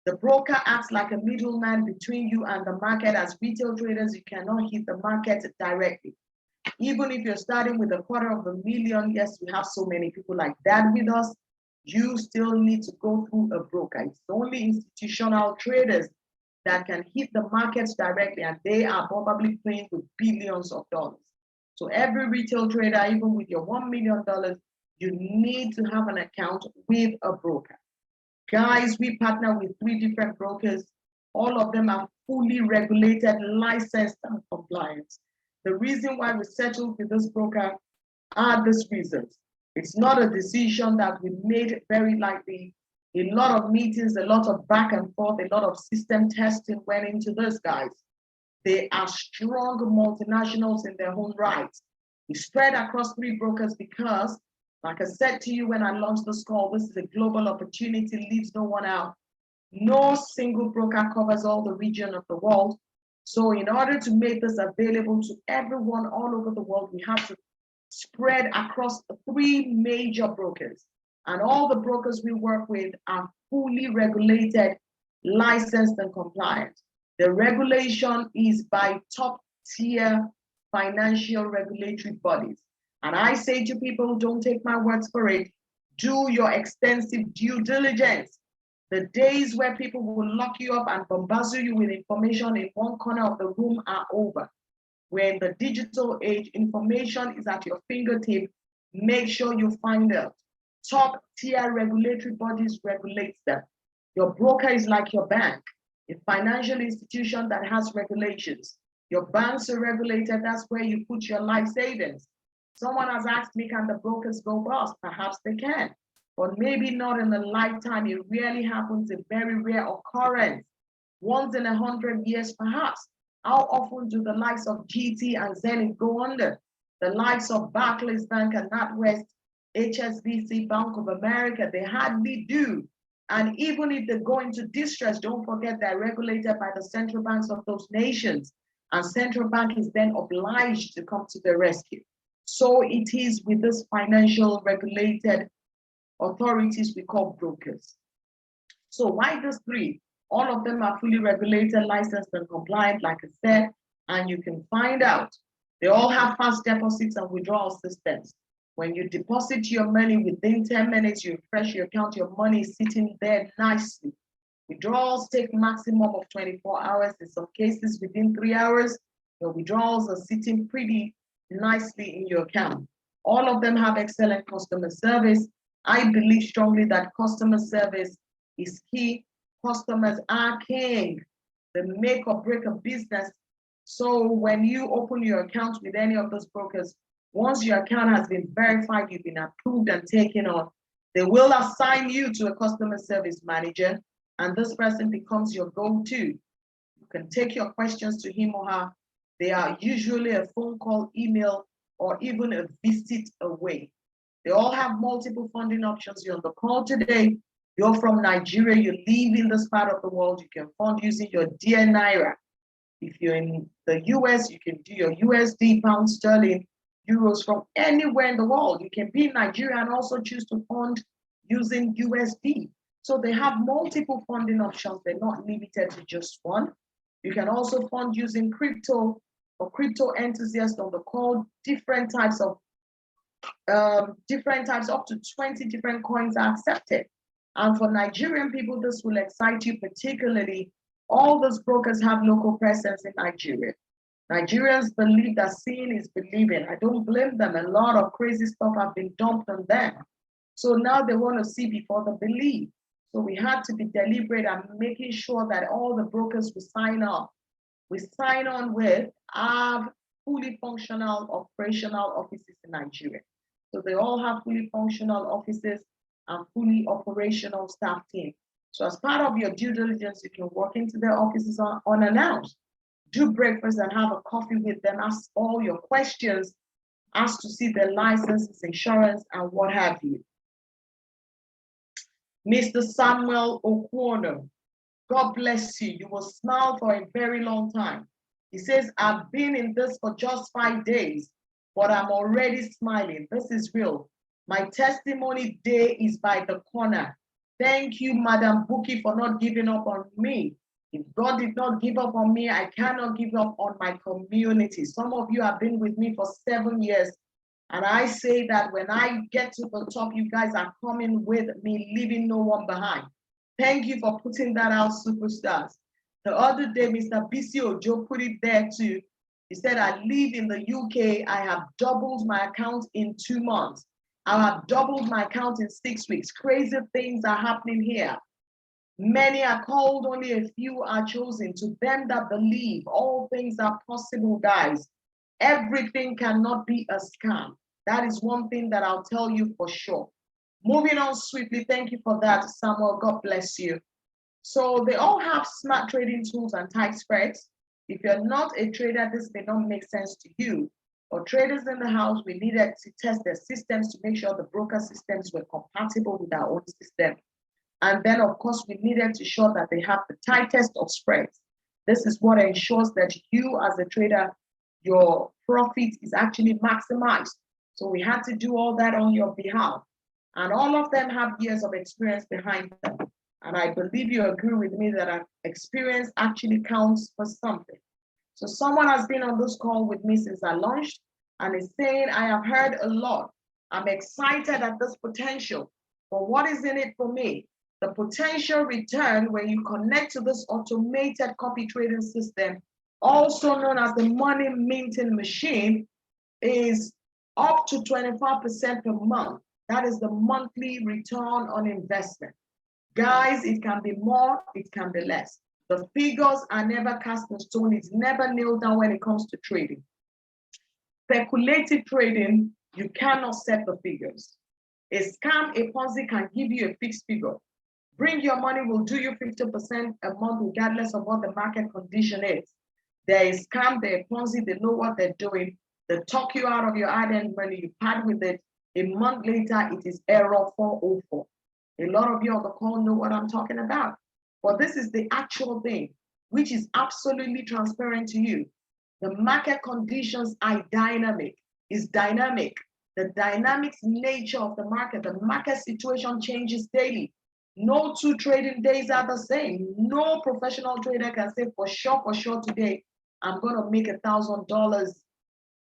The broker acts like a middleman between you and the market. As retail traders, you cannot hit the market directly. Even if you're starting with $250,000, yes, we have so many people like that with us, you still need to go through a broker. It's only institutional traders that can hit the markets directly, and they are probably playing with billions of dollars. So every retail trader, even with your $1 million, you need to have an account with a broker. Guys, we partner with 3 different brokers. All of them are fully regulated, licensed, and compliant. The reason why we settled with this broker are these reasons. It's not a decision that we made very lightly. A lot of meetings, a lot of back and forth, a lot of system testing went into this, guys. They are strong multinationals in their own right. We spread across 3 brokers because, like I said to you when I launched this call, this is a global opportunity, leaves no one out. No single broker covers all the region of the world. So in order to make this available to everyone all over the world, we have to spread across 3 major brokers. And all the brokers we work with are fully regulated, licensed, and compliant. The regulation is by top-tier financial regulatory bodies. And I say to people, don't take my words for it, do your extensive due diligence. The days where people will lock you up and bombard you with information in one corner of the room are over. We're in the digital age, information is at your fingertip. Make sure you find out. Top tier regulatory bodies regulate them. Your broker is like your bank, a financial institution that has regulations. Your banks are regulated, that's where you put your life savings. Someone has asked me, can the brokers go bust? Perhaps they can, but maybe not in a lifetime. It rarely happens, a very rare occurrence. Once in 100 years, perhaps. How often do the likes of GT and Zenith go under? The likes of Barclays Bank and NatWest, HSBC, Bank of America, they hardly do. And even if they go into distress, don't forget they're regulated by the central banks of those nations. And central bank is then obliged to come to the rescue. So it is with this financial regulated authorities we call brokers. So why those 3? All of them are fully regulated, licensed, and compliant, like I said, and you can find out. They all have fast deposits and withdrawal systems. When you deposit your money within 10 minutes, you refresh your account, your money is sitting there nicely. Withdrawals take maximum of 24 hours. In some cases, within 3 hours, your withdrawals are sitting pretty nicely in your account. All of them have excellent customer service. I believe strongly that customer service is key. Customers are king. They make or break a business. So when you open your account with any of those brokers, once your account has been verified, you've been approved and taken on, they will assign you to a customer service manager, and this person becomes your go-to. You can take your questions to him or her. They are usually a phone call, email, or even a visit away. They all have multiple funding options. You're on the call today. You're from Nigeria, you live in this part of the world, you can fund using your dear Naira. If you're in the US, you can do your USD, pound sterling, euros from anywhere in the world. You can be in Nigeria and also choose to fund using USD. So they have multiple funding options. They're not limited to just one. You can also fund using crypto or crypto enthusiasts on the call. Different types, up to 20 different coins are accepted. And for Nigerian people, this will excite you particularly. All those brokers have local presence in Nigeria. Nigerians believe that seeing is believing. I don't blame them. A lot of crazy stuff have been dumped on them. So now they want to see before they believe. So we had to be deliberate and making sure that all the brokers we sign on with have fully functional operational offices in Nigeria. So they all have fully functional offices and fully operational staff team. So as part of your due diligence, you can walk into their offices unannounced, do breakfast and have a coffee with them, ask all your questions, ask to see their licenses, insurance, and what have you. Mr. Samuel Okwono, God bless you. You will smile for a very long time. He says, I've been in this for just 5 days, but I'm already smiling. This is real. My testimony day is by the corner. Thank you, Madam Buki, for not giving up on me. If God did not give up on me, I cannot give up on my community. Some of you have been with me for 7 years. And I say that when I get to the top, you guys are coming with me, leaving no one behind. Thank you for putting that out, superstars. The other day, Mr. BC Ojo put it there too. He said, I live in the UK. I have doubled my account in 2 months. I have doubled my account in 6 weeks. Crazy things are happening here. Many are called, only a few are chosen. To them that believe, all things are possible, guys. Everything cannot be a scam. That is one thing that I'll tell you for sure. Moving on swiftly, thank you for that, Samuel. God bless you. So they all have smart trading tools and tight spreads. If you're not a trader, this may not make sense to you. For traders in the house, we needed to test their systems to make sure the broker systems were compatible with our own system. And then, of course, we needed to ensure that they have the tightest of spreads. This is what ensures that you, as a trader, your profit is actually maximized. So we had to do all that on your behalf. And all of them have years of experience behind them. And I believe you agree with me that experience actually counts for something. So someone has been on this call with me since I launched and is saying, I have heard a lot. I'm excited at this potential. But what is in it for me? The potential return when you connect to this automated copy trading system, also known as the money minting machine, is up to 25% per month. That is the monthly return on investment. Guys, it can be more, it can be less. The figures are never cast in stone. It's never nailed down when it comes to trading. Speculative trading, you cannot set the figures. A scam, a Ponzi can give you a fixed figure. Bring your money will do you 50% a month regardless of what the market condition is. There is scam, there is Ponzi, they know what they're doing. They talk you out of your hard-earned money, you part with it. A month later, it is error 404. A lot of you on the call know what I'm talking about. But this is the actual thing, which is absolutely transparent to you. The market conditions are dynamic. It's dynamic. The dynamic nature of the market situation changes daily. No 2 trading days are the same. No professional trader can say for sure today, I'm going to make $1,000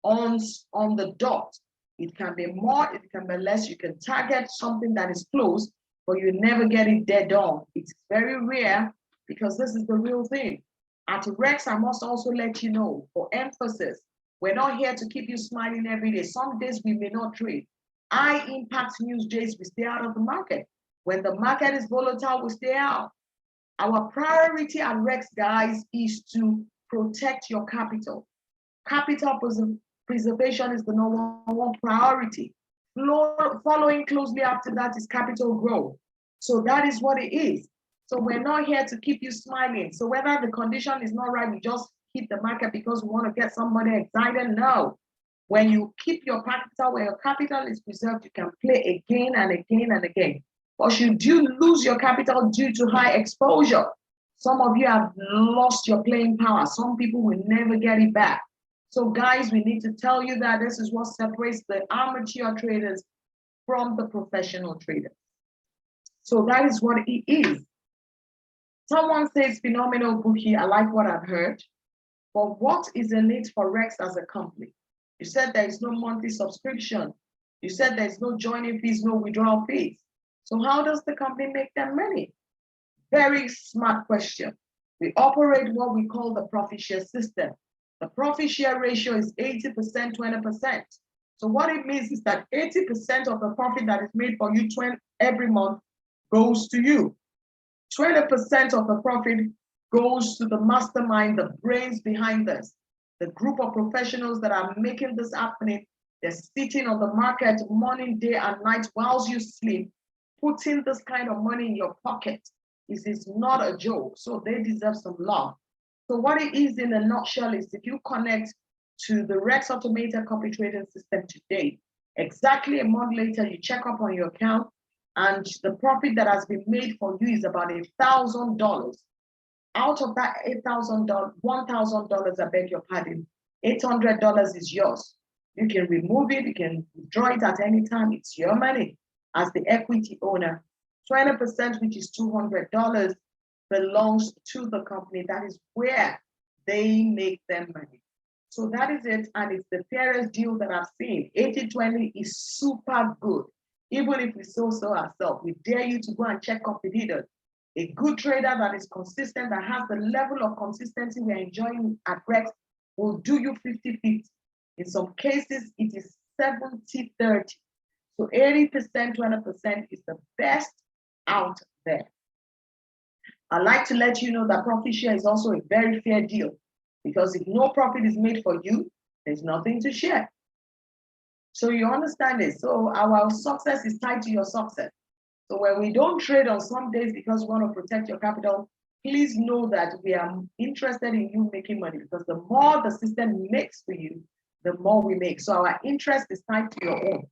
on the dot. It can be more, it can be less. You can target something that is close, but you never get it dead on. It's very rare because this is the real thing. At Rex, I must also let you know, for emphasis, we're not here to keep you smiling every day. Some days we may not trade. High impact news days, we stay out of the market. When the market is volatile, we stay out. Our priority at Rex, guys, is to protect your capital. Capital preservation is the number 1 priority. Following closely after that is capital growth. So that is what it is. So we're not here to keep you smiling. So whether the condition is not right, we just keep the market because we want to get somebody excited. No. When you keep your capital, where your capital is preserved, you can play again and again and again. Or should you lose your capital due to high exposure? Some of you have lost your playing power. Some people will never get it back. So guys, we need to tell you that this is what separates the amateur traders from the professional traders. So that is what it is. Someone says phenomenal bookie. I like what I've heard. But what is in it for Rex as a company? You said there is no monthly subscription. You said there's no joining fees, no withdrawal fees. So how does the company make their money? Very smart question. We operate what we call the profit share system. The profit share ratio is 80%, 20%. So what it means is that 80% of the profit that is made for you every month goes to you. 20% of the profit goes to the mastermind, the brains behind this, the group of professionals that are making this happening. They're sitting on the market morning, day, and night whilst you sleep, putting this kind of money in your pocket. This is not a joke, so they deserve some love. So what it is in a nutshell is if you connect to the Rex Automated Copy Trading System today, exactly a month later, you check up on your account, and the profit that has been made for you is about $1,000. Out of that $1,000, I beg your pardon, $800 is yours. You can remove it, you can withdraw it at any time. It's your money as the equity owner. 20%, which is $200, belongs to the company. That is where they make their money. So that is it, and it's the fairest deal that I've seen. 80-20 is super good. Even if we so ourselves, we dare you to go and check competitors. A good trader that is consistent, that has the level of consistency we're enjoying at Rex, will do you 50-50. In some cases, it is 70-30. So 80%, 20% is the best out there. I'd like to let you know that profit share is also a very fair deal, because if no profit is made for you, there's nothing to share. So you understand this. So our success is tied to your success. So when we don't trade on some days because we want to protect your capital, please know that we are interested in you making money, because the more the system makes for you, the more we make. So our interest is tied to your own.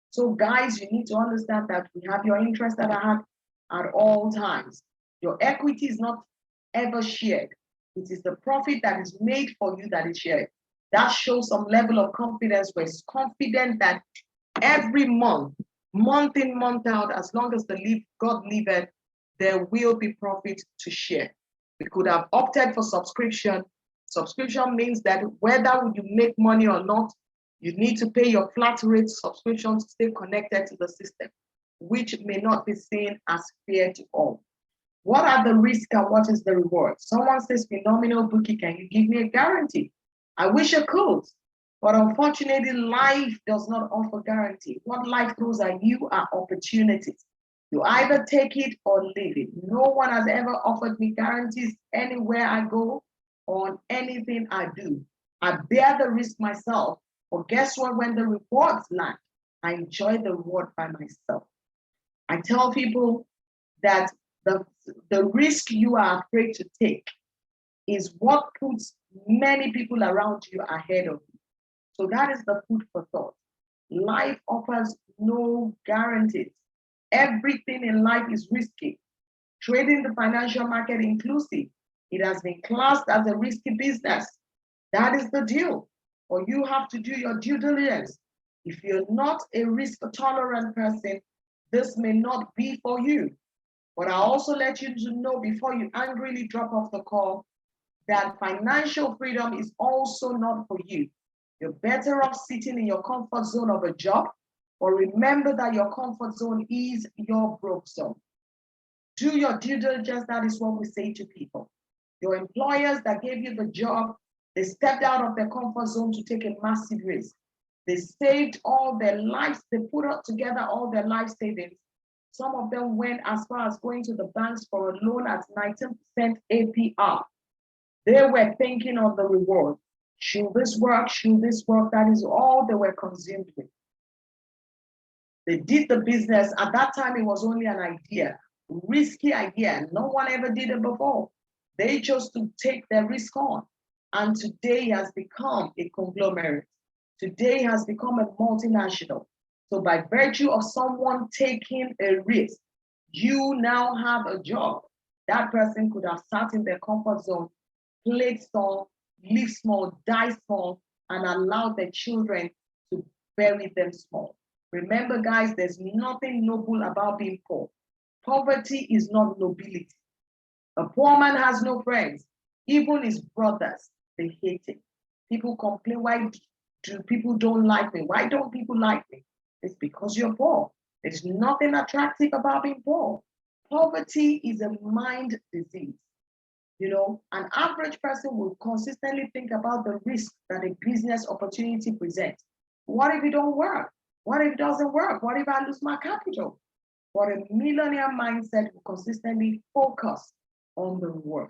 So guys, you need to understand that we have your interest at heart at all times. Your equity is not ever shared. It is the profit that is made for you that is shared. That shows some level of confidence, where it's confident that every month, month in, month out, as long as God liveth, there will be profit to share. We could have opted for subscription. Subscription means that whether you make money or not, you need to pay your flat rate subscription to stay connected to the system, which may not be seen as fair to all. What are the risks and what is the reward? Someone says, phenomenal bookie, can you give me a guarantee? I wish I could, but unfortunately, life does not offer guarantee. What life throws at you are opportunities. You either take it or leave it. No one has ever offered me guarantees anywhere I go or on anything I do. I bear the risk myself, but guess what? When the rewards land, I enjoy the reward by myself. I tell people that the risk you are afraid to take is what puts many people around you ahead of you. So that is the food for thought. Life offers no guarantees. Everything in life is risky. Trading the financial market inclusive, it has been classed as a risky business. That is the deal. Or you have to do your due diligence. If you're not a risk-tolerant person, this may not be for you. But I also let you to know before you angrily drop off the call that financial freedom is also not for you. You're better off sitting in your comfort zone of a job, or remember that your comfort zone is your broke zone. Do your due diligence. That is what we say to people. Your employers that gave you the job, they stepped out of their comfort zone to take a massive risk. They saved all their lives. They put together all their life savings. Some of them went as far as going to the banks for a loan at 19% APR. They were thinking of the reward. Should this work? Should this work? That is all they were consumed with. They did the business. At that time, it was only an idea, risky idea. No one ever did it before. They chose to take their risk on. And today has become a conglomerate. Today has become a multinational. So by virtue of someone taking a risk, you now have a job. That person could have sat in their comfort zone, played small, live small, die small, and allowed their children to bury them small. Remember, guys, there's nothing noble about being poor. Poverty is not nobility. A poor man has no friends. Even his brothers, they hate him. People complain, why do people don't like me? Why don't people like me? It's because you're poor. There's nothing attractive about being poor. Poverty is a mind disease. An average person will consistently think about the risk that a business opportunity presents. What if it don't work? What if it doesn't work? What if I lose my capital? But a millionaire mindset will consistently focus on the reward.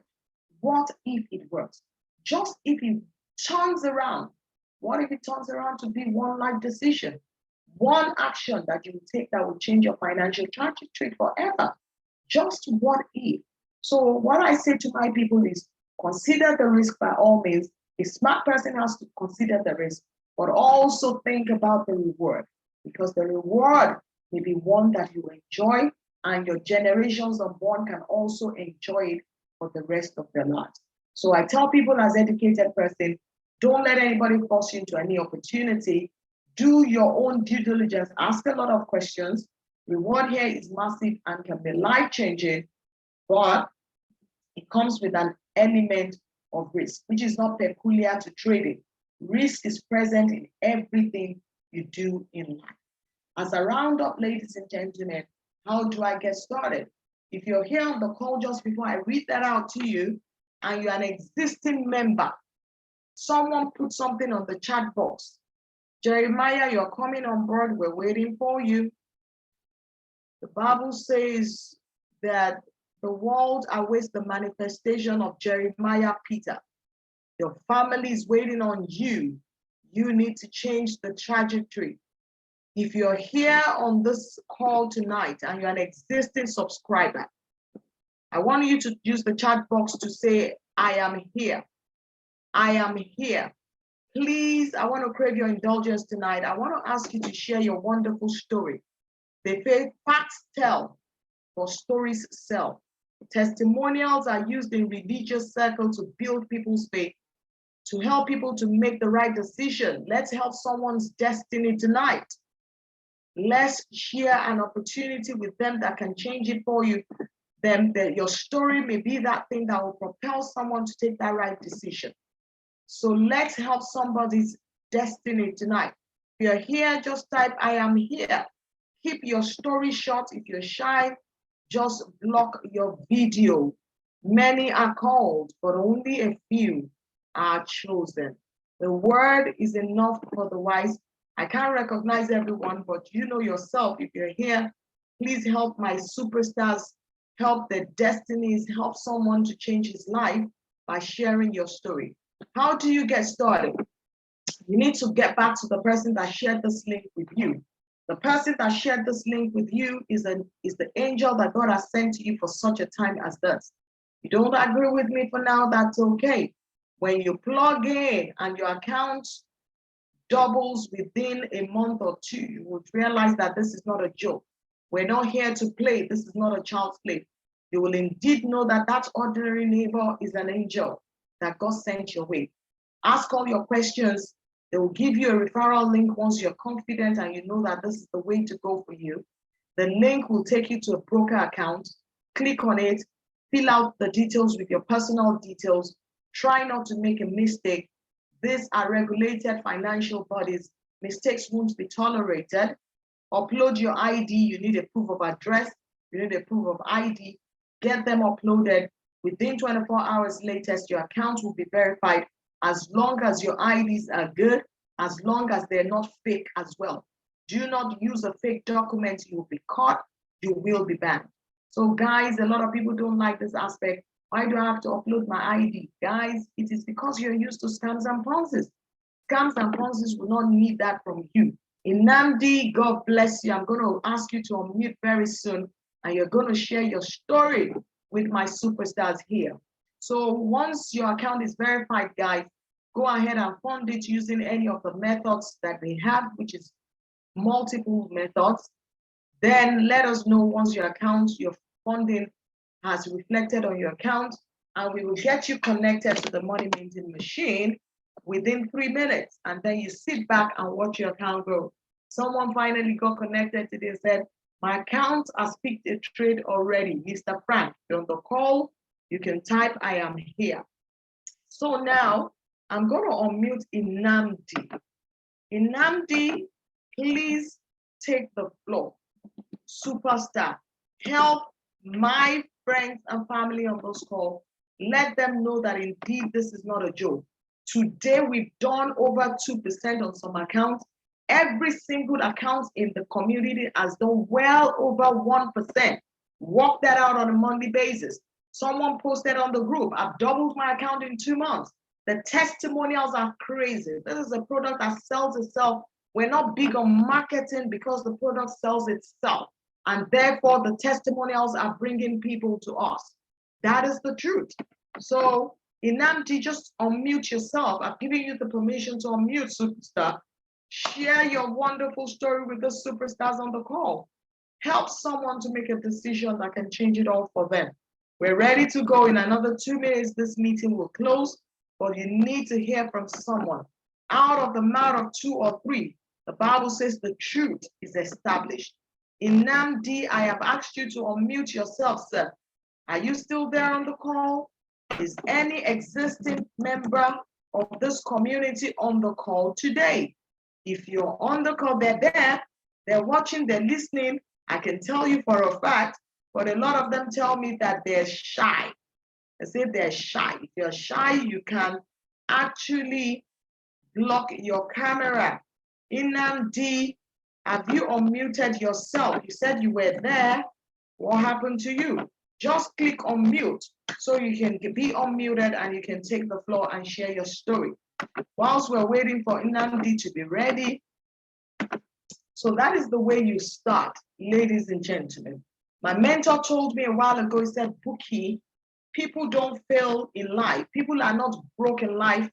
What if it works? Just if it turns around. What if it turns around to be one life decision? One action that you take that will change your financial trajectory forever. Just what if? So what I say to my people is consider the risk by all means. A smart person has to consider the risk, but also think about the reward, because the reward may be one that you enjoy and your generations unborn can also enjoy it for the rest of their lives. So I tell people as educated person, don't let anybody force you into any opportunity. Do your own due diligence, ask a lot of questions. Reward here is massive and can be life-changing, but it comes with an element of risk, which is not peculiar to trading. Risk is present in everything you do in life. As a roundup, ladies and gentlemen, how do I get started? If you're here on the call just before I read that out to you, and you're an existing member, someone put something on the chat box. Jeremiah, you're coming on board. We're waiting for you. The Bible says that the world awaits the manifestation of Jeremiah Peter. Your family is waiting on you. You need to change the trajectory. If you're here on this call tonight and you're an existing subscriber, I want you to use the chat box to say, I am here. I am here. Please, I want to crave your indulgence tonight. I want to ask you to share your wonderful story. They say facts tell, but stories sell. Testimonials are used in religious circles to build people's faith, to help people to make the right decision. Let's help someone's destiny tonight. Let's share an opportunity with them that can change it for you. Then your story may be that thing that will propel someone to take that right decision. So let's help somebody's destiny tonight. If you're here, just type, I am here. Keep your story short. If you're shy, just block your video. Many are called, but only a few are chosen. The word is enough for the wise. I can't recognize everyone, but you know yourself. If you're here, please help my superstars, help their destinies, help someone to change his life by sharing your story. How do you get started? You need to get back to the person that shared this link with you. The person that shared this link with you is the angel that God has sent to you for such a time as this. You don't agree with me for now, that's okay. When you plug in and your account doubles within a month or two, you will realize that this is not a joke. We're not here to play. This is not a child's play. You will indeed know that that ordinary neighbor is an angel that God sent your way. Ask all your questions. They will give you a referral link once you're confident and you know that this is the way to go for you. The link will take you to a broker account. Click on it, fill out the details with your personal details. Try not to make a mistake. These are regulated financial bodies. Mistakes won't be tolerated. Upload your ID. You need a proof of address. You need a proof of ID. Get them uploaded. Within 24 hours latest, your account will be verified, as long as your IDs are good, as long as they're not fake as well. Do not use a fake document. You will be caught. You will be banned. So guys, a lot of people don't like this aspect. Why do I have to upload my ID? Guys, it is because you're used to scams and Ponzi's. Scams and Ponzi's will not need that from you. Inamdi, God bless you. I'm going to ask you to unmute very soon, and you're going to share your story with my superstars here. So once your account is verified, guys, go ahead and fund it using any of the methods that they have, which is multiple methods. Then let us know once your account, your funding has reflected on your account, and we will get you connected to the money minting machine within 3 minutes. And then you sit back and watch your account grow. Someone finally got connected today and said, my account has picked a trade already. Mr. Frank, you're on the call. You can type, I am here. So now I'm going to unmute Inamdi. Inamdi, please take the floor. Superstar, help my friends and family on this call. Let them know that indeed this is not a joke. Today we've done over 2% on some accounts. Every single account in the community has done well over 1%. Work that out on a monthly basis. Someone posted on the group, I've doubled my account in 2 months. The testimonials are crazy. This is a product that sells itself. We're not big on marketing because the product sells itself. And therefore, the testimonials are bringing people to us. That is the truth. So, Inamdi, just unmute yourself. I've given you the permission to unmute, superstar. Share your wonderful story with the superstars on the call. Help someone to make a decision that can change it all for them. We're ready to go. In another 2 minutes, this meeting will close, but you need to hear from someone. Out of the mouth of 2 or 3, the Bible says the truth is established. Inamdi, I have asked you to unmute yourself, sir. Are you still there on the call? Is any existing member of this community on the call today? If you're on the call, they're there, they're watching, they're listening. I can tell you for a fact, but a lot of them tell me that they're shy. I say they're shy. If you're shy, you can actually block your camera. Inamdi, have you unmuted yourself? You said you were there. What happened to you? Just click on mute so you can be unmuted and you can take the floor and share your story. Whilst we're waiting for Inamdi to be ready. So that is the way you start, ladies and gentlemen. My mentor told me a while ago, he said, Buki, people don't fail in life. People are not broke in life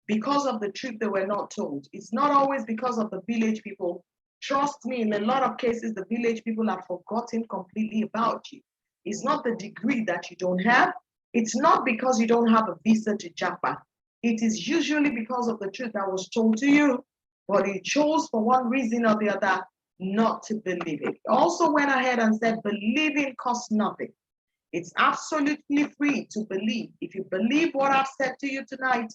because of the truth they were not told. It's not always because of the village people. Trust me, in a lot of cases, the village people have forgotten completely about you. It's not the degree that you don't have. It's not because you don't have a visa to Japa. It is usually because of the truth that was told to you, but you chose for one reason or the other not to believe it. He also went ahead and said, believing costs nothing. It's absolutely free to believe. If you believe what I've said to you tonight,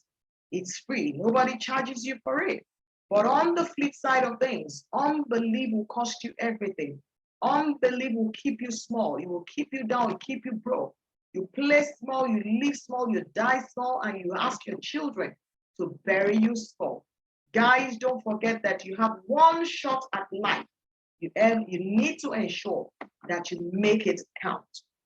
it's free. Nobody charges you for it. But on the flip side of things, unbelief will cost you everything. Unbelief will keep you small. It will keep you down, it will keep you broke. You play small, you live small, you die small, and you ask your children to bury you small. Guys, don't forget that you have one shot at life. You need to ensure that you make it count.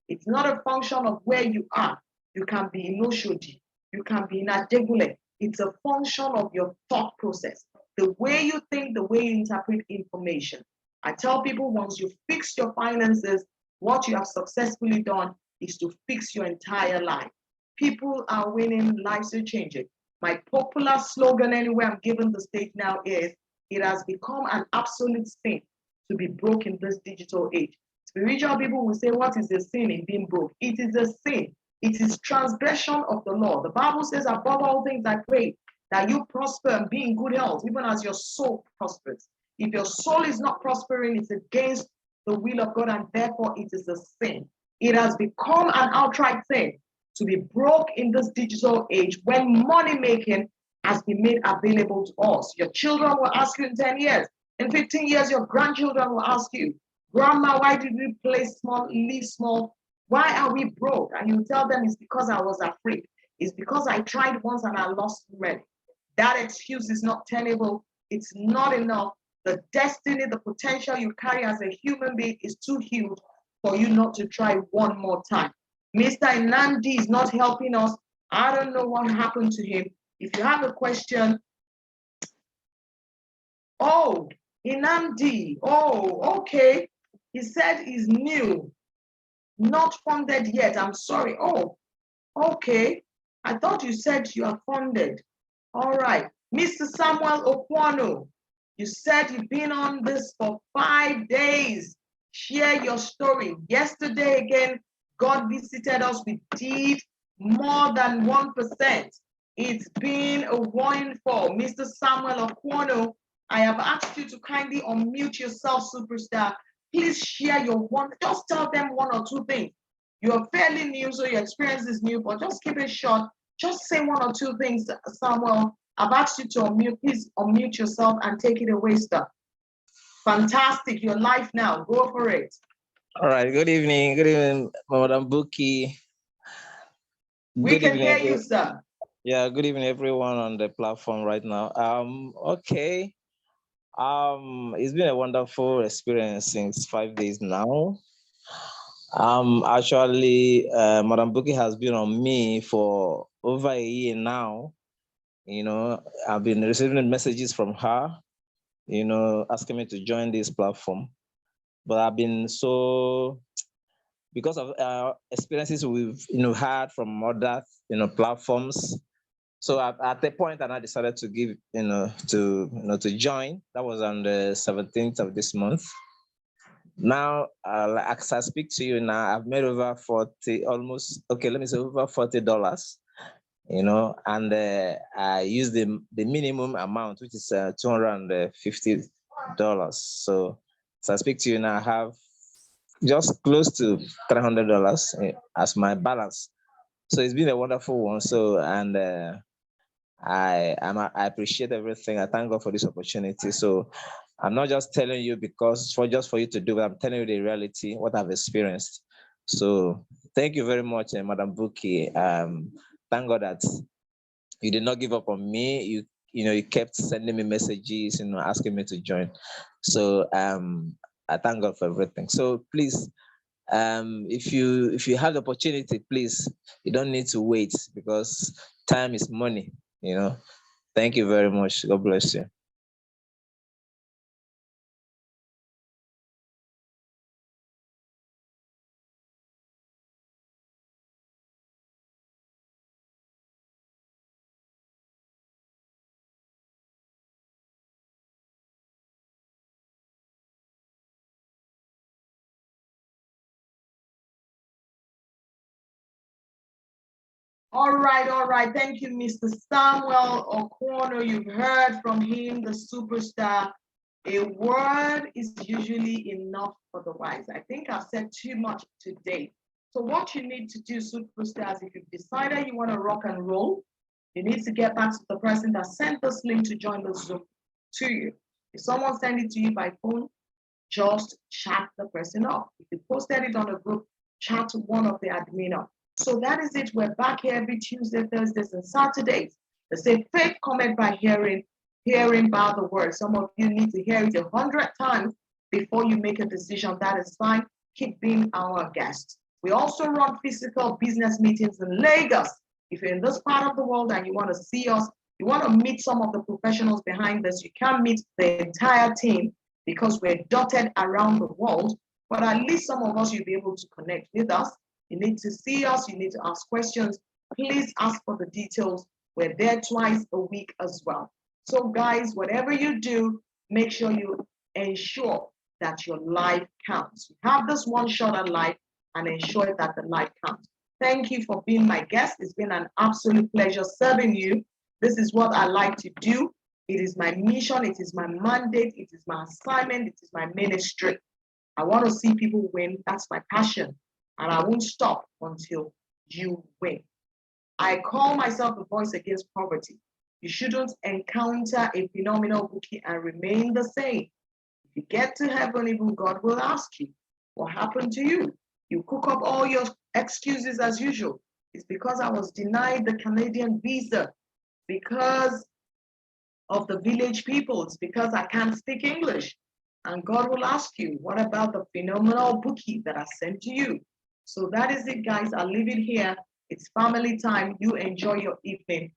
It's not a function of where you are. You can be in Oshodi, you can be in Adegule. It's a function of your thought process, the way you think, the way you interpret information. I tell people, once you fix your finances, what you have successfully done is to fix your entire life. People are winning, lives are changing. My popular slogan anywhere I'm given the stage now is, it has become an absolute sin to be broke in this digital age. Spiritual people will say, what is the sin in being broke? It is a sin. It is transgression of the law. The Bible says, above all things, I pray that you prosper and be in good health, even as your soul prospers. If your soul is not prospering, it's against the will of God, and therefore it is a sin. It has become an outright sin to be broke in this digital age when money making has been made available to us. Your children will ask you in 10 years. In 15 years, your grandchildren will ask you, Grandma, why did we play small, live small? Why are we broke? And you tell them it's because I was afraid. It's because I tried once and I lost money. That excuse is not tenable. It's not enough. The destiny, the potential you carry as a human being is too huge for you not to try one more time. Mr. Inamdi is not helping us. I don't know what happened to him. If you have a question, oh, Inamdi, oh, okay. He said he's new, not funded yet. I'm sorry. Oh, okay. I thought you said you are funded. All right. Mr. Samuel Okwano, you said you've been on this for 5 days. Share your story. Yesterday again, God visited us. We did more than 1%. It's been a wonderful. Mr. Samuel Okwano, I have asked you to kindly unmute yourself, superstar. Please share your one. Just tell them 1 or 2 things. You're fairly new, so your experience is new, but just keep it short. Just say one or two things, Samuel. I've asked you to unmute. Please unmute yourself and take it away, sir. Fantastic. Your life now. Go for it. All right. Good evening. Good evening, Madam Buki. We can hear you, sir. Yeah. Good evening, everyone on the platform right now. Okay. It's been a wonderful experience since 5 days now. Actually, Madam Buki has been on me for over a year now. You know, I've been receiving messages from her, you know, asking me to join this platform. But I've been so, because of experiences we've, you know, had from other, you know, platforms. So at the point, and I decided to give, to join. That was on the 17th of this month. Now, as I speak to you now, I've made over 40, almost, okay, let me say over $40, you know, and I use the minimum amount, which is $250. So as I speak to you now, I have just close to $300 as my balance. So it's been a wonderful one. So, and I appreciate everything. I thank God for this opportunity. So I'm not just telling you because just for you to do it. I'm telling you the reality, what I've experienced. So thank you very much, Madam Buki. Thank God that you did not give up on me. You kept sending me messages, asking me to join. So I thank God for everything. So please, if you have the opportunity, please, you don't need to wait because time is money. Thank you very much. God bless you. All right. Thank you, Mr. Samuel O'Connor. You've heard from him, the superstar. A word is usually enough for the wise. I think I've said too much today. So what you need to do, superstars, if you've decided you want to rock and roll, you need to get back to the person that sent this link to join the Zoom to you. If someone sent it to you by phone, just chat the person up. If you posted it on a group, chat to one of the admin up. So that is it. We're back here every Tuesday, Thursdays, and Saturdays. They say faith comment by hearing by the word. Some of you need to hear it 100 times before you make a decision. That is fine. Keep being our guest. We also run physical business meetings in Lagos. If you're in this part of the world and you want to see us, you want to meet some of the professionals behind this, you can't meet the entire team because we're dotted around the world, but at least some of us, you'll be able to connect with us. You need to see us, you need to ask questions. Please ask for the details. We're there twice a week as well. So guys, whatever you do, make sure you ensure that your life counts. You have this one shot at life and ensure that the life counts. Thank you for being my guest. It's been an absolute pleasure serving you. This is what I like to do. It is my mission, it is my mandate, it is my assignment, it is my ministry. I want to see people win. That's my passion. And I won't stop until you win. I call myself the voice against poverty. You shouldn't encounter a phenomenal Buki and remain the same. If you get to heaven, even God will ask you, what happened to you? You cook up all your excuses as usual. It's because I was denied the Canadian visa, because of the village peoples, because I can't speak English. And God will ask you, what about the phenomenal Buki that I sent to you? So that is it, guys. I'll leave it here. It's family time. You enjoy your evening.